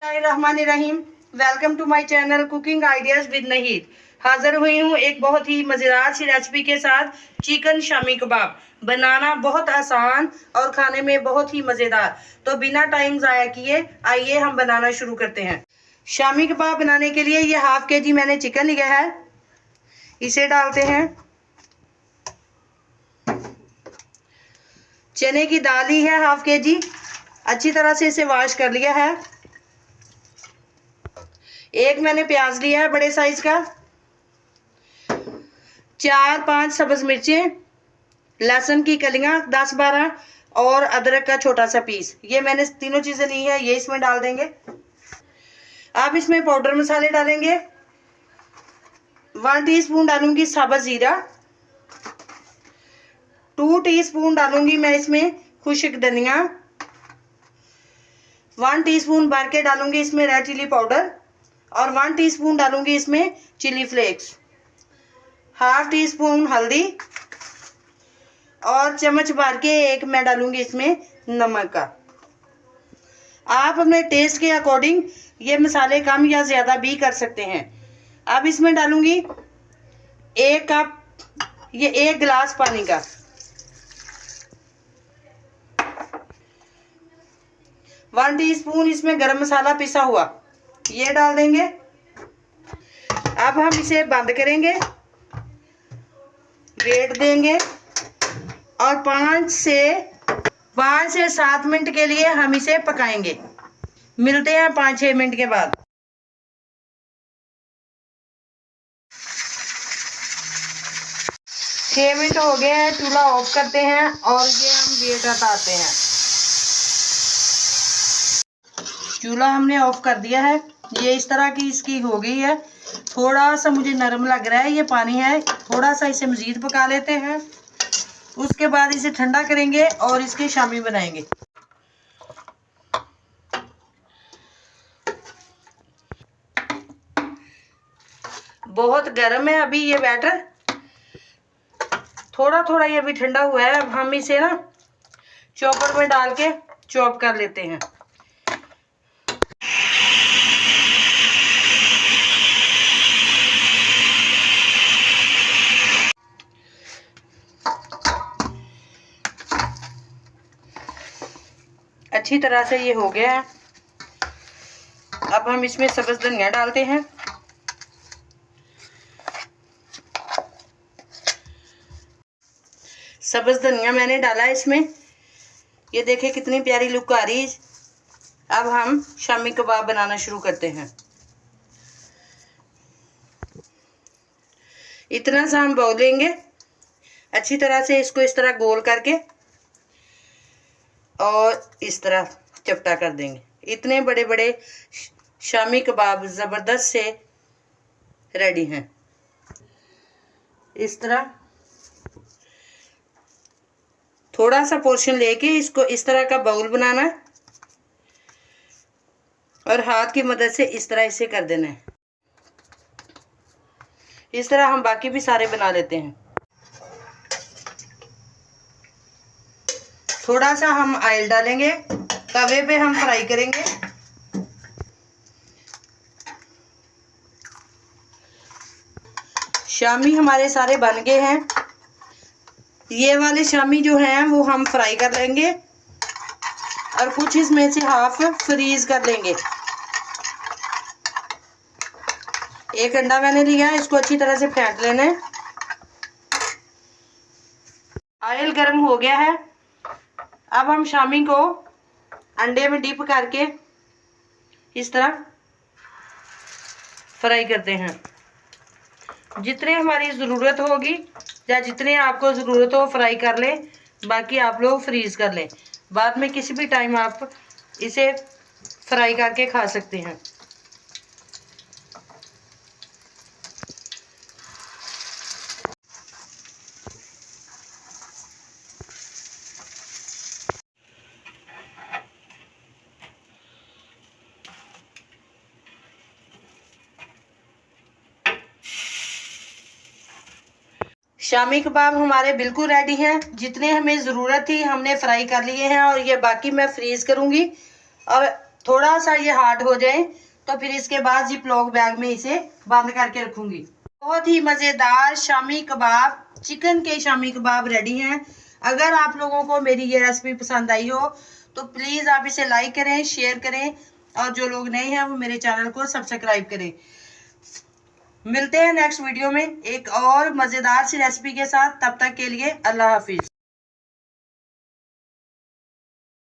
Rahim. Welcome to my channel cooking ideas with Nahid. हाजिर हुई हूँ एक बहुत ही मज़ेदार सी रेसिपी के साथ। चिकन शामी कबाब बनाना बहुत आसान और खाने में बहुत ही मज़ेदार। तो बिना टाइम ज़ाया किए आइए हम बनाना शुरू करते हैं। शामी कबाब बनाने के लिए ये हाफ के जी मैंने चिकन लिया है, इसे डालते हैं। चने की दाल ली है हाफ के जी, अच्छी तरह से इसे वॉश कर लिया है। एक मैंने प्याज लिया है बड़े साइज का, 4-5 सब्ज मिर्चें, लहसुन की कलियां 10-12 और अदरक का छोटा सा पीस। ये मैंने तीनों चीजें ली है, ये इसमें डाल देंगे। अब इसमें पाउडर मसाले डालेंगे। 1 टीस्पून डालूंगी साबुत जीरा, 2 टीस्पून डालूंगी मैं इसमें खुश्क धनिया, 1 टीस्पून भर के डालूंगी इसमें रेड चिली पाउडर और 1 टीस्पून डालूंगी इसमें chilli flakes, half teaspoon हल्दी और चम्मच भर के एक मैं डालूंगी इसमें नमक का। आप अपने टेस्ट के अकॉर्डिंग ये मसाले कम या ज़्यादा भी कर सकते हैं। अब इसमें डालूंगी 1 कप, ये 1 गिलास पानी का। वन टीस्पून इसमें गरम मसाला पिसा हुआ, ये डाल देंगे। अब हम इसे बंद करेंगे, वेट देंगे और 5 से 7 मिनट के लिए हम इसे पकाएंगे। मिलते हैं 5-6 मिनट के बाद। 6 मिनट हो गए हैं, चूल्हा ऑफ करते हैं और ये हम वेट हटाते हैं। चूल्हा हमने ऑफ कर दिया है, ये इस तरह की इसकी हो गई है। थोड़ा सा मुझे नरम लग रहा है, ये पानी है, थोड़ा सा इसे मज़ीद पका लेते हैं। उसके बाद इसे ठंडा करेंगे और इसके शामी बनाएंगे। बहुत गर्म है अभी ये बैटर, थोड़ा थोड़ा ये भी ठंडा हुआ है। अब हम इसे ना चॉपर में डाल के चॉप कर लेते हैं। अच्छी तरह से ये हो गया है। अब हम इसमें सब्ज़ धनिया डालते हैं। सब्ज़ धनिया मैंने डाला है इसमें, ये देखें कितनी प्यारी लुक आ रही है। अब हम शामी कबाब बनाना शुरू करते हैं। इतना सा हम बाउल लेंगे, अच्छी तरह से इसको इस तरह गोल करके और इस तरह चपटा कर देंगे। इतने बड़े बड़े शामी कबाब ज़बरदस्त से रेडी हैं। इस तरह थोड़ा सा पोर्शन लेके इसको इस तरह का बाउल बनाना है और हाथ की मदद से इस तरह इसे कर देना है। इस तरह हम बाकी भी सारे बना लेते हैं। थोड़ा सा हम ऑयल डालेंगे, तवे पे हम फ्राई करेंगे। शामी हमारे सारे बन गए हैं। ये वाले शामी जो हैं वो हम फ्राई कर लेंगे और कुछ इसमें से हाफ फ्रीज कर लेंगे। एक अंडा मैंने लिया है, इसको अच्छी तरह से फेंट लेना है। ऑयल गर्म हो गया है, अब हम शामी को अंडे में डिप करके इस तरह फ्राई करते हैं। जितने हमारी ज़रूरत होगी या जितने आपको ज़रूरत हो फ्राई कर लें, बाकी आप लोग फ्रीज़ कर लें। बाद में किसी भी टाइम आप इसे फ्राई करके खा सकते हैं। शामी कबाब हमारे बिल्कुल रेडी हैं। जितने हमें ज़रूरत थी हमने फ्राई कर लिए हैं और ये बाकी मैं फ्रीज़ करूँगी और थोड़ा सा ये हार्ड हो जाए तो फिर इसके बाद जिप लॉक बैग में इसे बंद करके रखूंगी। बहुत ही मज़ेदार शामी कबाब, चिकन के शामी कबाब रेडी हैं। अगर आप लोगों को मेरी ये रेसिपी पसंद आई हो तो प्लीज़ आप इसे लाइक करें, शेयर करें, और जो लोग नए हैं वो मेरे चैनल को सब्सक्राइब करें। मिलते हैं नेक्स्ट वीडियो में एक और मज़ेदार सी रेसिपी के साथ। तब तक के लिए अल्लाह हाफिज़।